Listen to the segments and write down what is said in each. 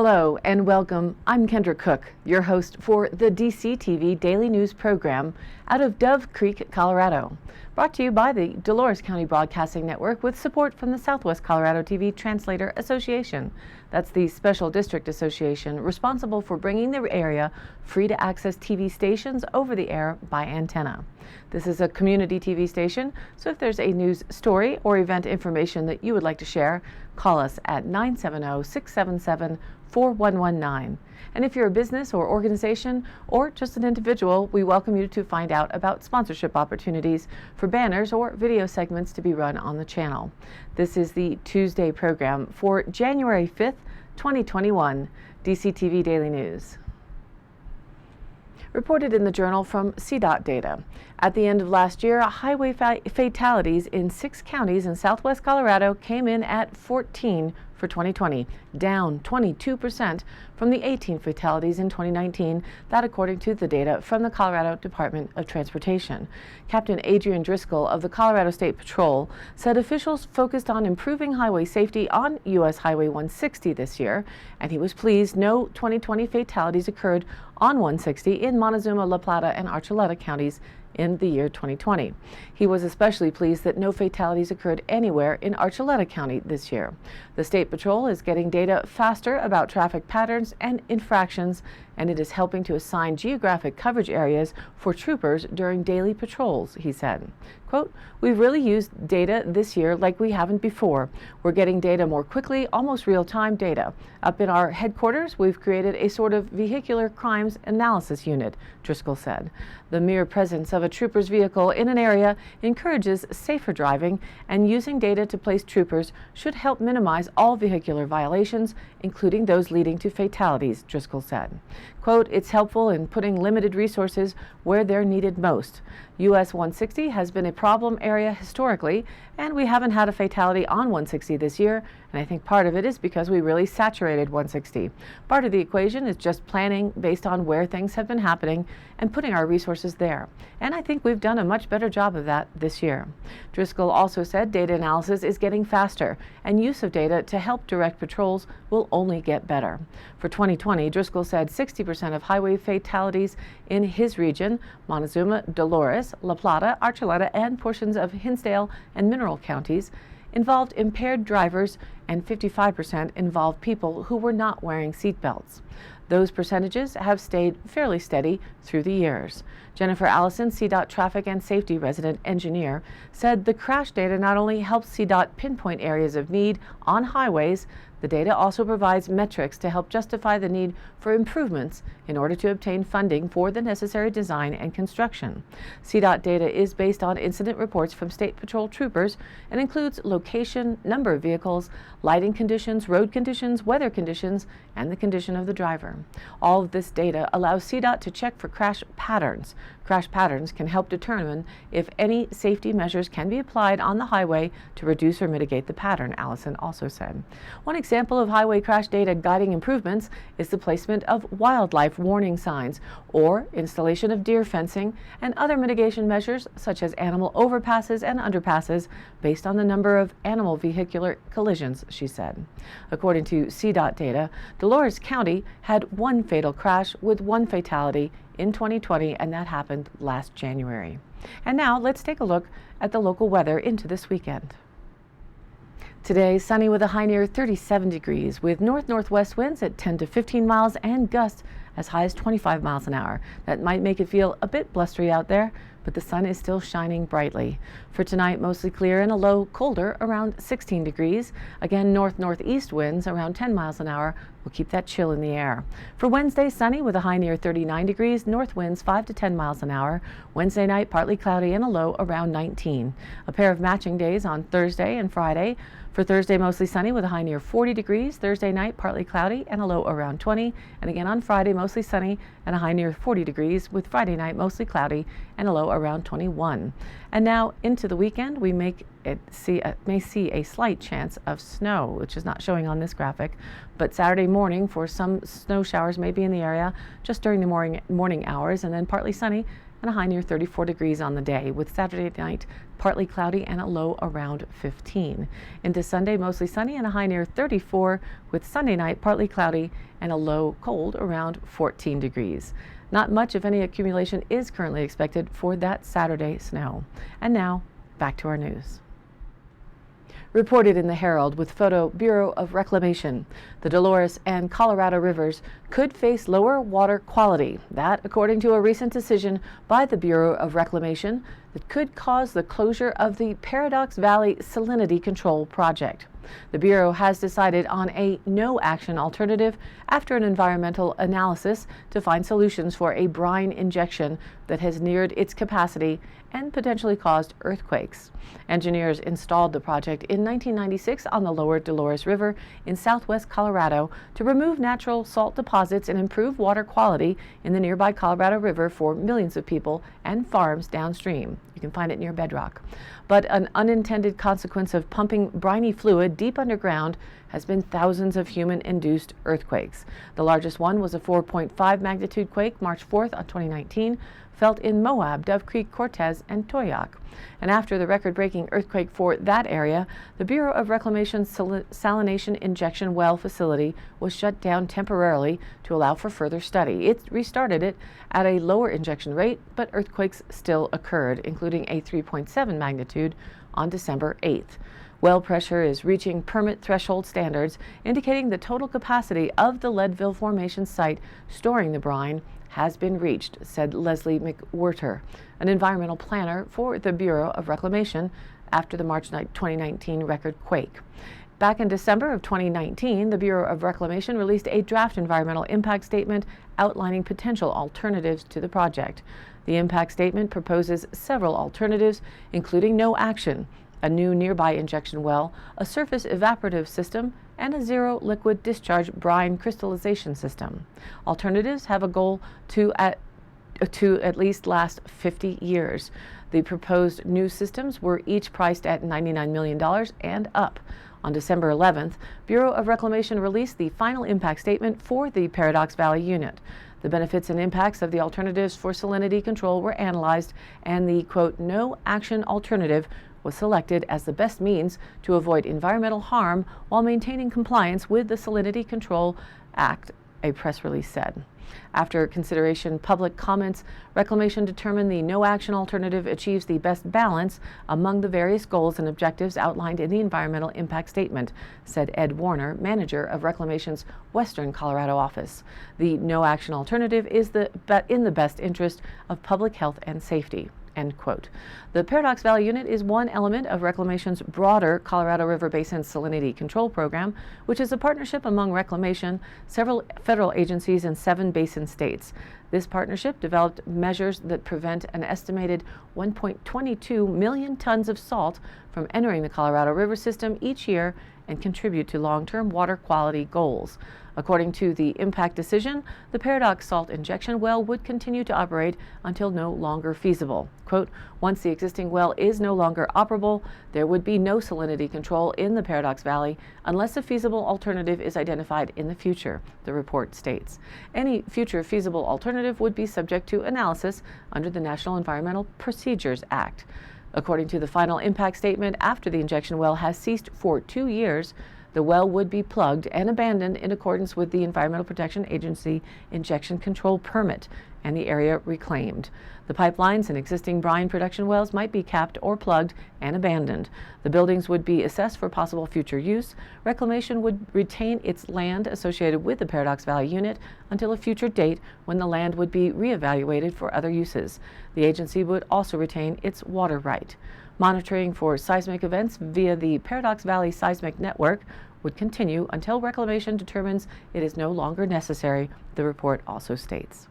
Hello and welcome. I'm Kendra Cook, your host for the DCTV Daily News program out of Dove Creek, Colorado. Brought to you by the Dolores County Broadcasting Network with support from the Southwest Colorado TV Translator Association. That's the Special District Association responsible for bringing the area free-to-access TV stations over the air by antenna. This is a community TV station, so if there's a news story or event information that you would like to share, call us at 970-677-4119. And if you're a business or organization or just an individual, we welcome you to find out about sponsorship opportunities for banners or video segments to be run on the channel. This is the Tuesday program for January 5th, 2021, DCTV Daily News. Reported in the Journal from CDOT data. At the end of last year, highway fatalities in 6 counties in southwest Colorado came in at 14 for 2020, down 22% from the 18 fatalities in 2019, that according to the data from the Colorado Department of Transportation. Captain Adrian Driscoll of the Colorado State Patrol said officials focused on improving highway safety on U.S. Highway 160 this year, and he was pleased no 2020 fatalities occurred on 160 in Montezuma, La Plata, and Archuleta counties in the year 2020. He was especially pleased that no fatalities occurred anywhere in Archuleta County this year. The State Patrol is getting data faster about traffic patterns and infractions, and it is helping to assign geographic coverage areas for troopers during daily patrols, he said. Quote, "We've really used data this year like we haven't before. We're getting data more quickly, almost real-time data. Up in our headquarters, we've created a sort of vehicular crimes analysis unit," Driscoll said. The mere presence of a trooper's vehicle in an area encourages safer driving, and using data to place troopers should help minimize all vehicular violations, including those leading to fatalities, Driscoll said. Quote, "It's helpful in putting limited resources where they're needed most. US 160 has been a problem area historically, and we haven't had a fatality on 160 this year, and I think part of it is because we really saturated 160. Part of the equation is just planning based on where things have been happening and putting our resources there. And I think we've done a much better job of that this year." Driscoll also said data analysis is getting faster, and use of data to help direct patrols will only get better. For 2020, Driscoll said 60% of highway fatalities in his region, Montezuma, Dolores, La Plata, Archuleta, and portions of Hinsdale and Mineral counties, involved impaired drivers, and 55% involved people who were not wearing seatbelts. Those percentages have stayed fairly steady through the years. Jennifer Allison, CDOT Traffic and Safety Resident Engineer, said the crash data not only helps CDOT pinpoint areas of need on highways, the data also provides metrics to help justify the need for improvements in order to obtain funding for the necessary design and construction. CDOT data is based on incident reports from State Patrol troopers and includes location, number of vehicles, lighting conditions, road conditions, weather conditions, and the condition of the driver. All of this data allows CDOT to check for crash patterns. Crash patterns can help determine if any safety measures can be applied on the highway to reduce or mitigate the pattern, Allison also said. One example of highway crash data guiding improvements is the placement of wildlife warning signs or installation of deer fencing and other mitigation measures such as animal overpasses and underpasses based on the number of animal vehicular collisions, she said. According to CDOT data, Dolores County had 1 fatal crash with 1 fatality in 2020, and that happened last January. And now let's take a look at the local weather into this weekend. Today, sunny with a high near 37 degrees with north-northwest winds at 10 to 15 miles and gusts as high as 25 miles an hour. That might make it feel a bit blustery out there, but the sun is still shining brightly. For tonight, mostly clear and a low colder around 16 degrees. Again, north-northeast winds around 10 miles an hour will keep that chill in the air. For Wednesday, sunny with a high near 39 degrees, north winds 5 to 10 miles an hour. Wednesday night, partly cloudy and a low around 19. A pair of matching days on Thursday and Friday. For Thursday, mostly sunny with a high near 40 degrees. Thursday night, partly cloudy and a low around 20. And again on Friday, mostly sunny and a high near 40 degrees with Friday night mostly cloudy and a low around 21. And now into the weekend, we may see a slight chance of snow, which is not showing on this graphic. But Saturday morning, for some snow showers may be in the area just during the morning hours, and then partly sunny and a high near 34 degrees on the day, with Saturday night partly cloudy and a low around 15. Into Sunday, mostly sunny and a high near 34, with Sunday night partly cloudy and a low cold around 14 degrees. Not much, if any, accumulation is currently expected for that Saturday snow. And now, back to our news. Reported in the Herald with photo Bureau of Reclamation, the Dolores and Colorado rivers could face lower water quality. That, according to a recent decision by the Bureau of Reclamation, that could cause the closure of the Paradox Valley Salinity Control Project. The Bureau has decided on a no-action alternative after an environmental analysis to find solutions for a brine injection that has neared its capacity and potentially caused earthquakes. Engineers installed the project in 1996 on the lower Dolores River in southwest Colorado to remove natural salt deposits and improve water quality in the nearby Colorado River for millions of people and farms downstream. You can find it near bedrock. But an unintended consequence of pumping briny fluid deep underground has been thousands of human-induced earthquakes. The largest one was a 4.5 magnitude quake March 4th of 2019, felt in Moab, Dove Creek, Cortez, and Toyac. And after the record-breaking earthquake for that area, the Bureau of Reclamation's salination injection well facility was shut down temporarily to allow for further study. It restarted it at a lower injection rate, but earthquakes still occurred, including a 3.7 magnitude on December 8th. Well pressure is reaching permit threshold standards, indicating the total capacity of the Leadville Formation site storing the brine has been reached, said Leslie McWhirter, an environmental planner for the Bureau of Reclamation after the March 2019 record quake. Back in December of 2019, the Bureau of Reclamation released a draft environmental impact statement outlining potential alternatives to the project. The impact statement proposes several alternatives, including no action, a new nearby injection well, a surface evaporative system, and a zero liquid discharge brine crystallization system. Alternatives have a goal to at least last 50 years. The proposed new systems were each priced at $99 million and up. On December 11th, Bureau of Reclamation released the final impact statement for the Paradox Valley unit. The benefits and impacts of the alternatives for salinity control were analyzed, and the, quote, no action alternative was selected as the best means to avoid environmental harm while maintaining compliance with the Salinity Control Act, a press release said. After consideration public comments, Reclamation determined the no-action alternative achieves the best balance among the various goals and objectives outlined in the environmental impact statement, said Ed Warner, manager of Reclamation's Western Colorado office. The no-action alternative is in the best interest of public health and safety. End quote. The Paradox Valley unit is one element of Reclamation's broader Colorado River Basin Salinity Control Program, which is a partnership among Reclamation, several federal agencies, and 7 basin states. This partnership developed measures that prevent an estimated 1.22 million tons of salt from entering the Colorado River system each year and contribute to long-term water quality goals. According to the impact decision, the Paradox salt injection well would continue to operate until no longer feasible. Quote, once the existing well is no longer operable, there would be no salinity control in the Paradox Valley unless a feasible alternative is identified in the future, the report states. Any future feasible alternative would be subject to analysis under the National Environmental Procedures Act. According to the final impact statement, after the injection well has ceased for 2 years, the well would be plugged and abandoned in accordance with the Environmental Protection Agency injection control permit and the area reclaimed. The pipelines and existing brine production wells might be capped or plugged and abandoned. The buildings would be assessed for possible future use. Reclamation would retain its land associated with the Paradox Valley unit until a future date when the land would be reevaluated for other uses. The agency would also retain its water right. Monitoring for seismic events via the Paradox Valley Seismic Network would continue until Reclamation determines it is no longer necessary, the report also states.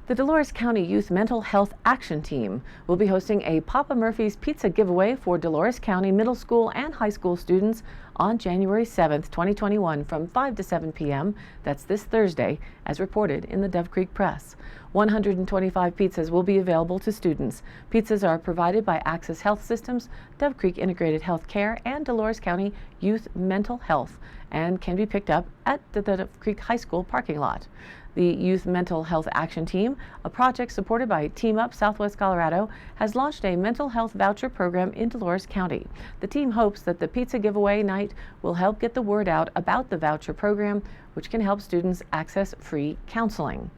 The Dolores County Youth Mental Health Action Team will be hosting a Papa Murphy's Pizza giveaway for Dolores County middle school and high school students on January 7th, 2021 from 5 to 7 p.m. That's this Thursday, as reported in the Dove Creek Press. 125 pizzas will be available to students. Pizzas are provided by Access Health Systems, Dove Creek Integrated Health Care, and Dolores County Youth Mental Health, and can be picked up at the Dove Creek High School parking lot. The Youth Mental Health Action Team, a project supported by Team Up Southwest Colorado, has launched a mental health voucher program in Dolores County. The team hopes that the pizza giveaway night will help get the word out about the voucher program, which can help students access free counseling.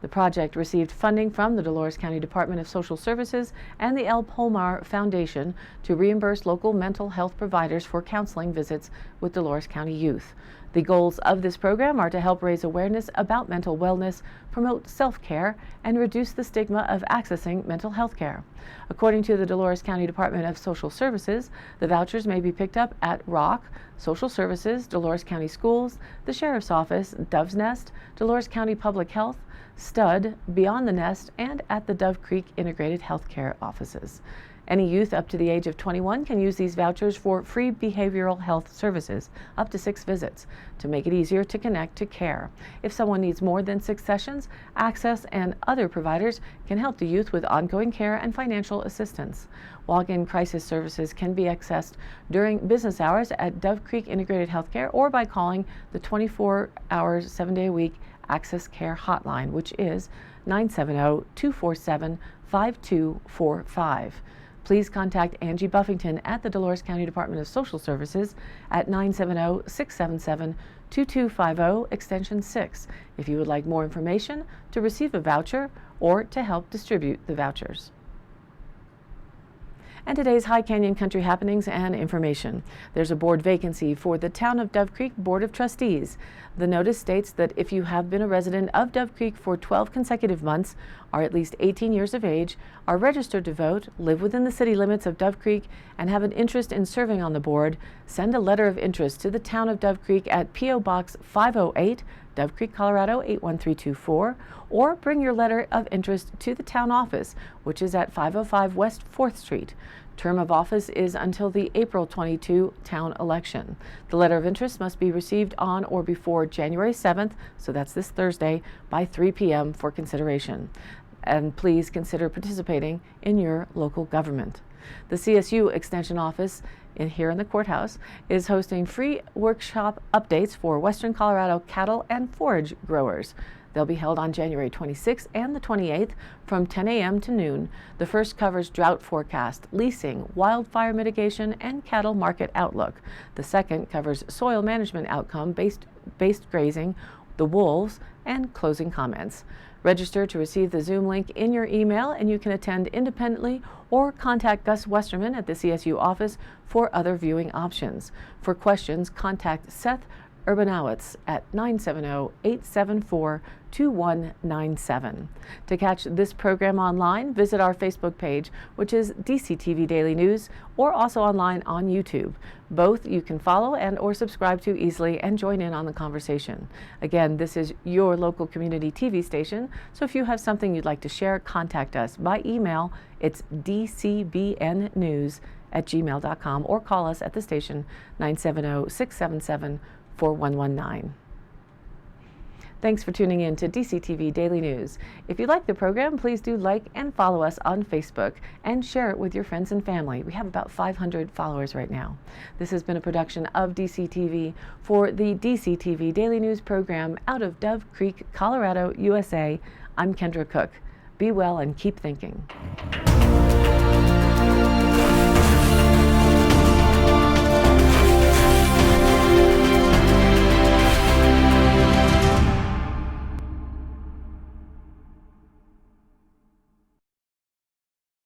The project received funding from the Dolores County Department of Social Services and the El Pomar Foundation to reimburse local mental health providers for counseling visits with Dolores County youth. The goals of this program are to help raise awareness about mental wellness, promote self-care, and reduce the stigma of accessing mental health care. According to the Dolores County Department of Social Services, the vouchers may be picked up at ROC, Social Services, Dolores County Schools, the Sheriff's Office, Dove's Nest, Dolores County Public Health, STUD, Beyond the Nest, and at the Dove Creek Integrated Healthcare offices. Any youth up to the age of 21 can use these vouchers for free behavioral health services, up to 6 visits, to make it easier to connect to care. If someone needs more than 6 sessions, Access and other providers can help the youth with ongoing care and financial assistance. Walk-in crisis services can be accessed during business hours at Dove Creek Integrated Healthcare or by calling the 24-hour, 7-day-a-week Access Care Hotline, which is 970-247-5245. Please contact Angie Buffington at the Dolores County Department of Social Services at 970-677-2250, extension 6, if you would like more information, to receive a voucher, or to help distribute the vouchers. And today's High Canyon Country happenings and information. There's a board vacancy for the Town of Dove Creek Board of Trustees. The notice states that if you have been a resident of Dove Creek for 12 consecutive months, are at least 18 years of age, are registered to vote, live within the city limits of Dove Creek, and have an interest in serving on the board, send a letter of interest to the Town of Dove Creek at P.O. Box 508, Dove Creek, Colorado 81324, or bring your letter of interest to the town office, which is at 505 West 4th Street. Term of office is until the April 22 town election. The letter of interest must be received on or before January 7th, so that's this Thursday, by 3 p.m. for consideration. And please consider participating in your local government. The CSU Extension Office here in the courthouse is hosting free workshop updates for Western Colorado cattle and forage growers. They'll be held on January 26th and the 28th from 10 a.m. to noon. The first covers drought forecast, leasing, wildfire mitigation, and cattle market outlook. The second covers soil management outcome-based grazing, the wolves, and closing comments. Register to receive the Zoom link in your email, and you can attend independently or contact Gus Westerman at the CSU office for other viewing options. For questions, contact Seth Urbanowitz at 970-874-2197. To catch this program online, visit our Facebook page, which is DCTV Daily News, or also online on YouTube. Both you can follow and or subscribe to easily and join in on the conversation. Again, this is your local community TV station, so if you have something you'd like to share, contact us by email. It's dcbnnews@gmail.com, or call us at the station 970-677-4119. Thanks for tuning in to DCTV Daily News. If you like the program, please do like and follow us on Facebook and share it with your friends and family. We have about 500 followers right now. This has been a production of DCTV for the DCTV Daily News program out of Dove Creek, Colorado, USA. I'm Kendra Cook. Be well and keep thinking.